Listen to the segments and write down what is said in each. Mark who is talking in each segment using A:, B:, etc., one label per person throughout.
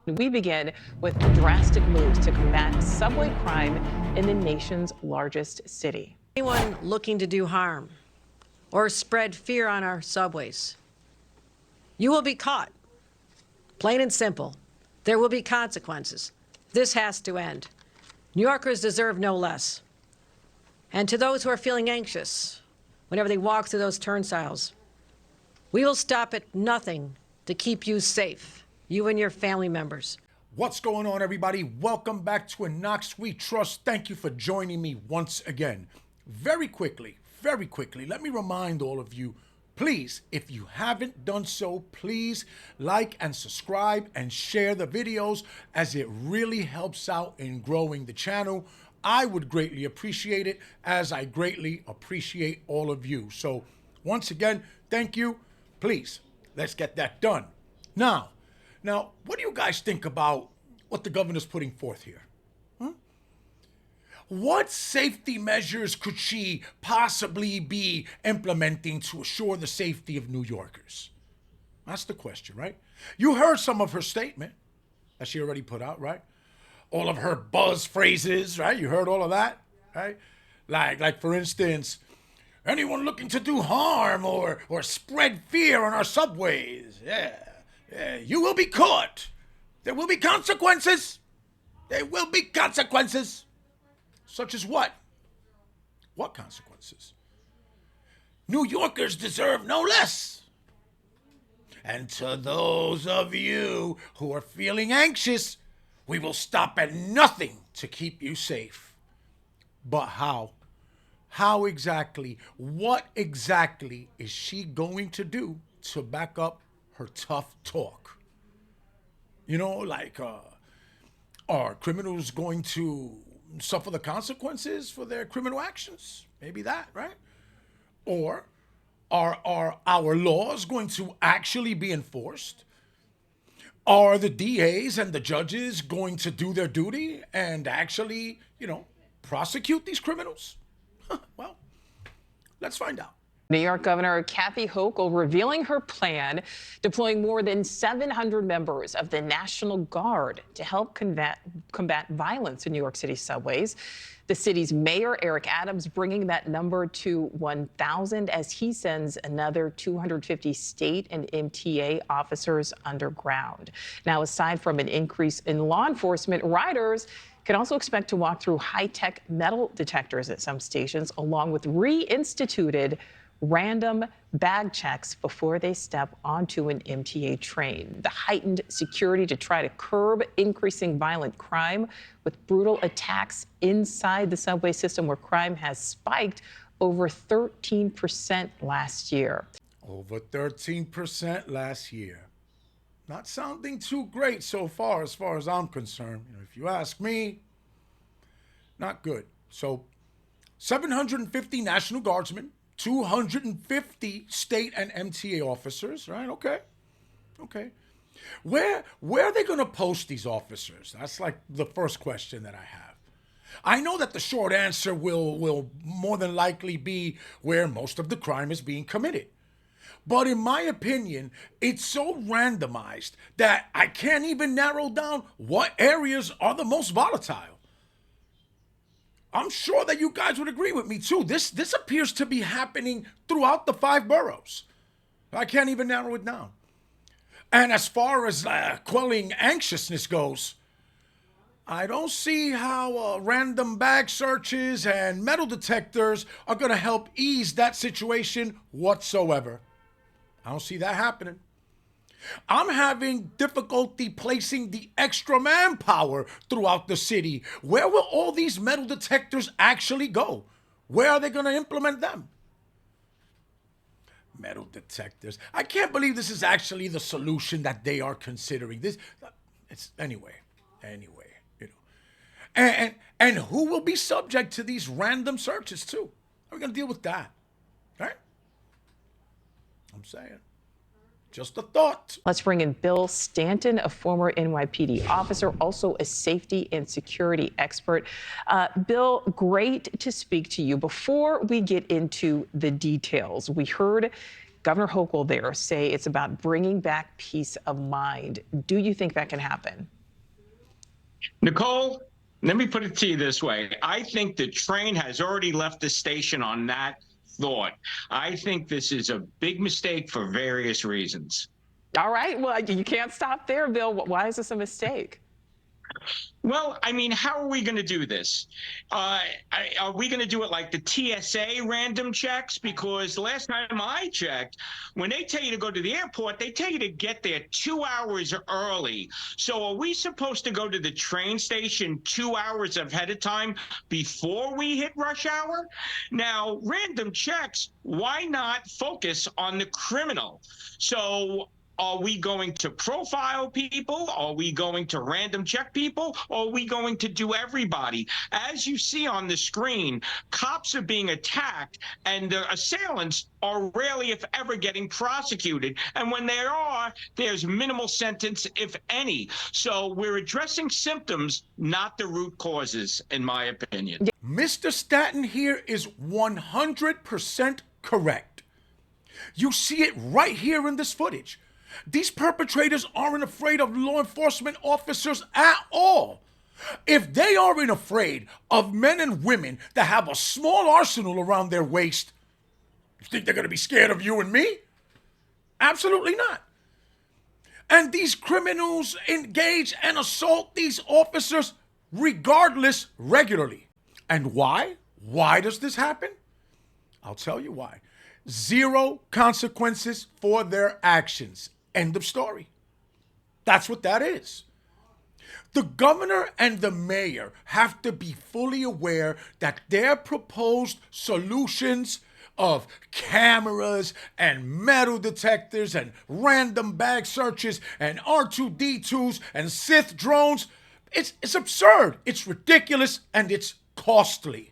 A: We begin with drastic moves to combat subway crime in the nation's largest city.
B: Anyone looking to do harm or spread fear on our subways, you will be caught. Plain and simple. There will be consequences. This has to end. New Yorkers deserve no less. And to those who are feeling anxious whenever they walk through those turnstiles, we will stop at nothing to keep you safe, you and your family members.
C: What's going on, everybody? Welcome back to A Knoxx We Trust. Thank you for joining me once again. Very quickly, let me remind all of you, please, if you haven't done so, please like and subscribe and share the videos, as it really helps out in growing the channel. I would greatly appreciate it, as I greatly appreciate all of you. So once again, thank you. Please, let's get that done. Now, what do you guys think about what the governor's putting forth here? What safety measures could she possibly be implementing to assure the safety of New Yorkers? That's the question, right? You heard some of her statement that she already put out, right? All of her buzz phrases, right? You heard all of that, right? Like for instance, anyone looking to do harm or spread fear on our subways, you will be caught. There will be consequences. There will be consequences. Such as what? What consequences? New Yorkers deserve no less. And to those of you who are feeling anxious, we will stop at nothing to keep you safe. But how? How exactly? What exactly is she going to do to back up her tough talk? You know, like, are criminals going to suffer the consequences for their criminal actions? Maybe that, right? Or are our laws going to actually be enforced? Are the DAs and the judges going to do their duty and actually, prosecute these criminals? Well, let's find out.
A: New York Governor Kathy Hochul revealing her plan, deploying more than 700 members of the National Guard to help combat violence in New York City subways. The city's mayor, Eric Adams, bringing that number to 1,000 as he sends another 250 state and MTA officers underground. Now, aside from an increase in law enforcement, riders can also expect to walk through high-tech metal detectors at some stations, along with reinstituted random bag checks before they step onto an MTA train. The heightened security to try to curb increasing violent crime, with brutal attacks inside the subway system, where crime has spiked over 13% last year.
C: Over 13% last year. Not sounding too great so far as I'm concerned. If you ask me, not good. So 750 National Guardsmen, 250 state and MTA officers, right? Okay. Where are they going to post these officers? That's like the first question that I have. I know that the short answer will more than likely be where most of the crime is being committed. But in my opinion, it's so randomized that I can't even narrow down what areas are the most volatile. I'm sure that you guys would agree with me too. This appears to be happening throughout the 5 boroughs. I can't even narrow it down. And as far as quelling anxiousness goes, I don't see how random bag searches and metal detectors are going to help ease that situation whatsoever. I don't see that happening. I'm having difficulty placing the extra manpower throughout the city. Where will all these metal detectors actually go? Where are they going to implement them? Metal detectors. I can't believe this is actually the solution that they are considering. Anyway. And who will be subject to these random searches too? How are we going to deal with that? Right? I'm saying. Just a thought.
A: Let's bring in Bill Stanton, a former NYPD officer, also a safety and security expert. Bill, great to speak to you. Before we get into the details, we heard Governor Hochul there say it's about bringing back peace of mind. Do you think that can happen?
D: Nicole, let me put it to you this way. I think the train has already left the station on that thought. I think this is a big mistake for various reasons.
A: All right. Well, you can't stop there, Bill. Why is this a mistake?
D: Well, I mean, how are we going to do this? Are we going to do it like the TSA random checks? Because last time I checked, when they tell you to go to the airport, they tell you to get there 2 hours early. So are we supposed to go to the train station 2 hours ahead of time before we hit rush hour? Now, random checks, why not focus on the criminal? So are we going to profile people? Are we going to random check people? Or are we going to do everybody? As you see on the screen, cops are being attacked and the assailants are rarely, if ever, getting prosecuted. And when they are, there's minimal sentence, if any. So we're addressing symptoms, not the root causes, in my opinion.
C: Mr. Stanton here is 100% correct. You see it right here in this footage. These perpetrators aren't afraid of law enforcement officers at all. If they aren't afraid of men and women that have a small arsenal around their waist, you think they're going to be scared of you and me? Absolutely not. And these criminals engage and assault these officers regardless regularly. And why? Why does this happen? I'll tell you why. Zero consequences for their actions. End of story. That's what that is. The governor and the mayor have to be fully aware that their proposed solutions of cameras and metal detectors and random bag searches and R2D2s and Sith drones, it's absurd, it's ridiculous, and it's costly.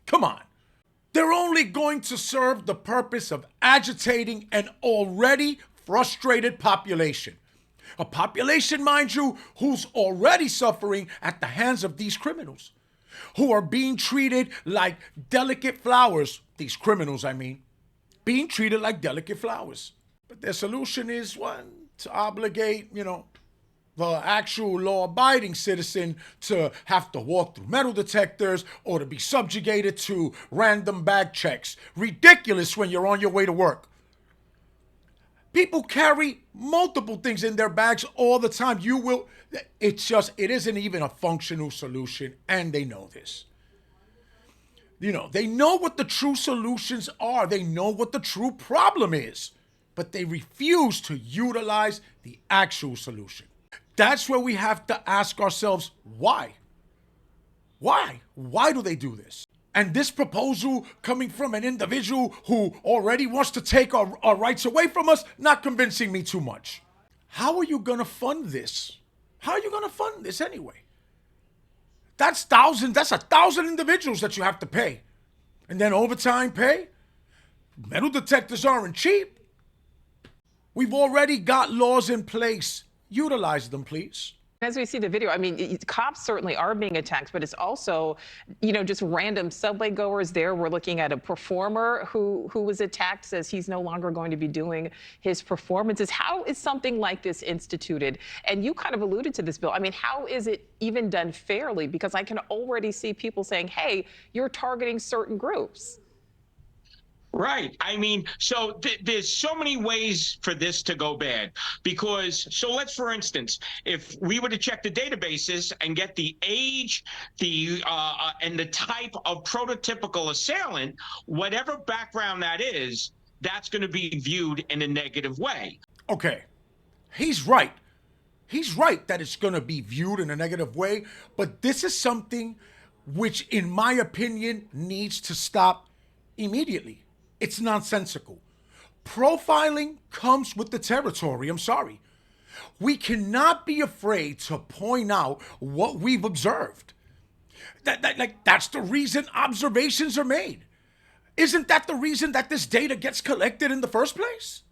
C: Come on. They're only going to serve the purpose of agitating an already frustrated population. A population, mind you, who's already suffering at the hands of these criminals, who are being treated like delicate flowers. These criminals, I mean, being treated like delicate flowers. But their solution is, one, to obligate, the actual law-abiding citizen to have to walk through metal detectors or to be subjugated to random bag checks. Ridiculous when you're on your way to work. People carry multiple things in their bags all the time. It isn't even a functional solution, and they know this. They know what the true solutions are. They know what the true problem is, but they refuse to utilize the actual solution. That's where we have to ask ourselves, why? Why? Why do they do this? And this proposal coming from an individual who already wants to take our rights away from us, not convincing me too much. How are you going to fund this? How are you going to fund this anyway? That's 1,000 individuals that you have to pay. And then overtime pay? Metal detectors aren't cheap. We've already got laws in place. Utilize them, please.
A: As we see the video, I mean, cops certainly are being attacked, but it's also, just random subway goers there. We're looking at a performer who was attacked, says he's no longer going to be doing his performances. How is something like this instituted? And you kind of alluded to this, Bill. I mean, how is it even done fairly? Because I can already see people saying, hey, you're targeting certain groups.
D: Right. I mean, so there's so many ways for this to go bad because, so let's, for instance, if we were to check the databases and get the age, and the type of prototypical assailant, whatever background that is, that's going to be viewed in a negative way.
C: Okay. He's right. He's right that it's going to be viewed in a negative way, but this is something which, in my opinion, needs to stop immediately. It's nonsensical. Profiling comes with the territory. I'm sorry. We cannot be afraid to point out what we've observed. That's the reason observations are made. Isn't that the reason that this data gets collected in the first place?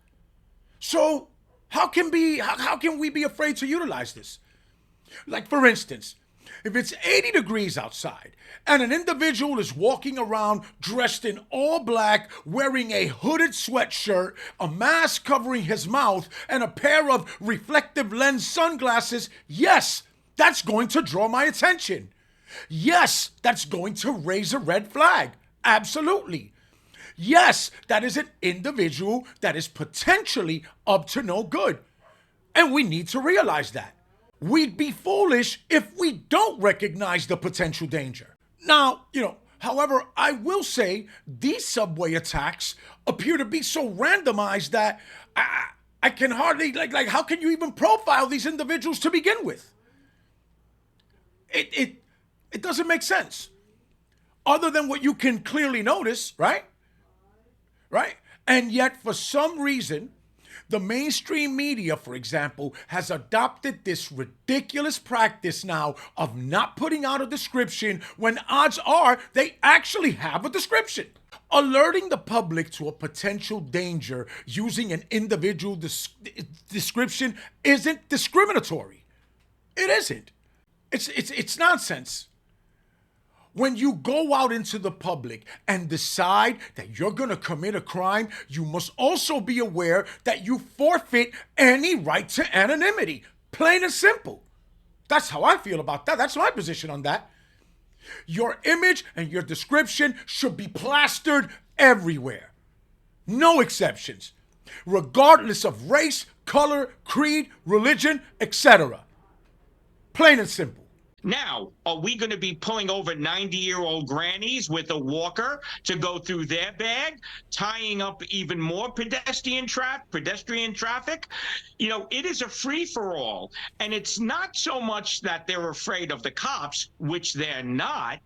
C: So how can we be afraid to utilize this? Like, for instance, if it's 80 degrees outside and an individual is walking around dressed in all black, wearing a hooded sweatshirt, a mask covering his mouth, and a pair of reflective lens sunglasses, yes, That's going to draw my attention. Yes, that's going to raise a red flag. Absolutely. Yes, that is an individual that is potentially up to no good. And we need to realize that. We'd be foolish if we don't recognize the potential danger. Now, however, I will say these subway attacks appear to be so randomized that I can hardly, how can you even profile these individuals to begin with? It doesn't make sense. Other than what you can clearly notice, right? Right? And yet, for some reason, the mainstream media, for example, has adopted this ridiculous practice now of not putting out a description when odds are they actually have a description. Alerting the public to a potential danger using an individual description isn't discriminatory. It isn't. It's nonsense. When you go out into the public and decide that you're going to commit a crime, you must also be aware that you forfeit any right to anonymity. Plain and simple. That's how I feel about that. That's my position on that. Your image and your description should be plastered everywhere. No exceptions. Regardless of race, color, creed, religion, etc. Plain and simple.
D: Now, are we going to be pulling over 90-year-old grannies with a walker to go through their bag, tying up even more pedestrian traffic? It is a free-for-all. And it's not so much that they're afraid of the cops, which they're not.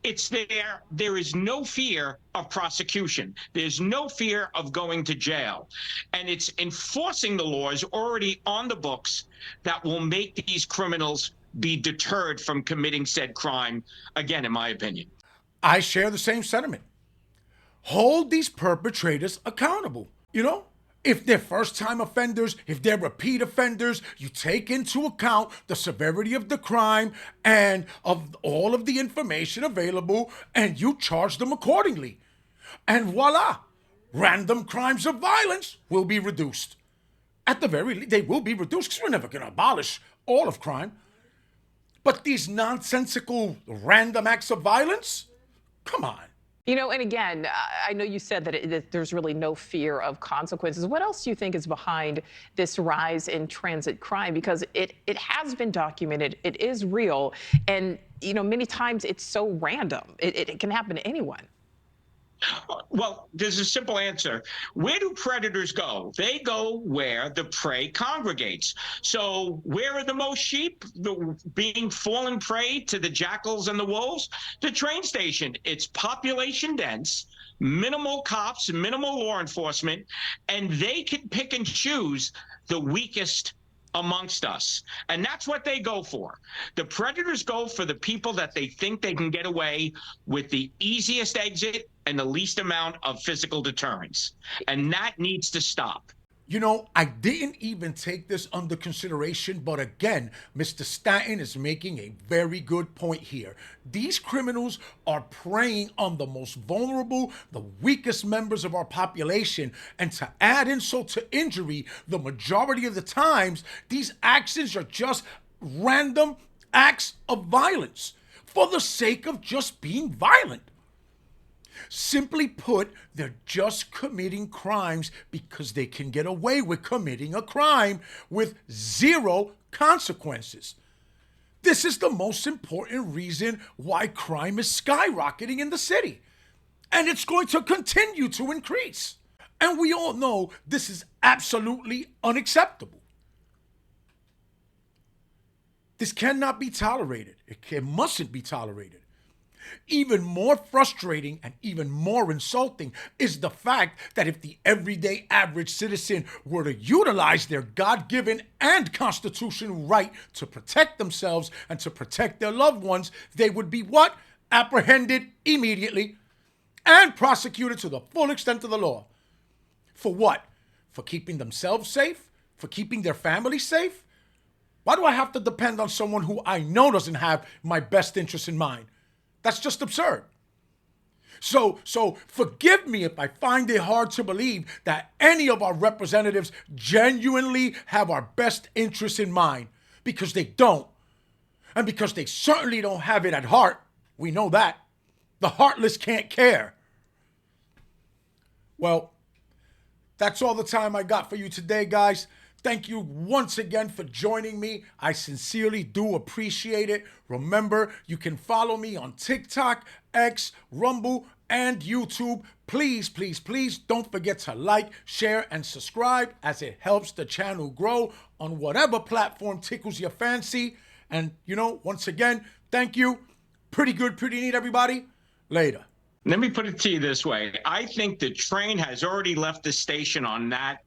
D: It's there is no fear of prosecution. There's no fear of going to jail. And it's enforcing the laws already on the books that will make these criminals be deterred from committing said crime, again, in my opinion.
C: I share the same sentiment. Hold these perpetrators accountable. If they're first-time offenders, if they're repeat offenders, you take into account the severity of the crime and of all of the information available, and you charge them accordingly. And voila, random crimes of violence will be reduced. At the very least, they will be reduced because we're never going to abolish all of crime. But these nonsensical random acts of violence? Come on.
A: And again, I know you said that there's really no fear of consequences. What else do you think is behind this rise in transit crime? Because it has been documented, it is real, and many times it's so random. It can happen to anyone.
D: Well, there's a simple answer. Where do predators go? They go where the prey congregates. So where are the most sheep being fallen prey to the jackals and the wolves? The train station. It's population dense, minimal cops, minimal law enforcement, and they can pick and choose the weakest amongst us. And that's what they go for. The predators go for the people that they think they can get away with the easiest exit and the least amount of physical deterrence. And that needs to stop.
C: I didn't even take this under consideration, but again, Mr. Stanton is making a very good point here. These criminals are preying on the most vulnerable, the weakest members of our population, and to add insult to injury, the majority of the times, these actions are just random acts of violence for the sake of just being violent. Simply put, they're just committing crimes because they can get away with committing a crime with zero consequences. This is the most important reason why crime is skyrocketing in the city. And it's going to continue to increase. And we all know this is absolutely unacceptable. This cannot be tolerated. It mustn't be tolerated. Even more frustrating and even more insulting is the fact that if the everyday average citizen were to utilize their God-given and constitutional right to protect themselves and to protect their loved ones, they would be what? Apprehended immediately and prosecuted to the full extent of the law. For what? For keeping themselves safe? For keeping their family safe? Why do I have to depend on someone who I know doesn't have my best interest in mind? That's just absurd. So forgive me if I find it hard to believe that any of our representatives genuinely have our best interests in mind, because they don't. And because they certainly don't have it at heart, we know that. The heartless can't care. Well, that's all the time I got for you today, guys. Thank you once again for joining me. I sincerely do appreciate it. Remember, you can follow me on TikTok, X, Rumble, and YouTube. Please, please, please don't forget to like, share, and subscribe, as it helps the channel grow on whatever platform tickles your fancy. And, once again, thank you. Pretty good, pretty neat, everybody. Later.
D: Let me put it to you this way. I think the train has already left the station on that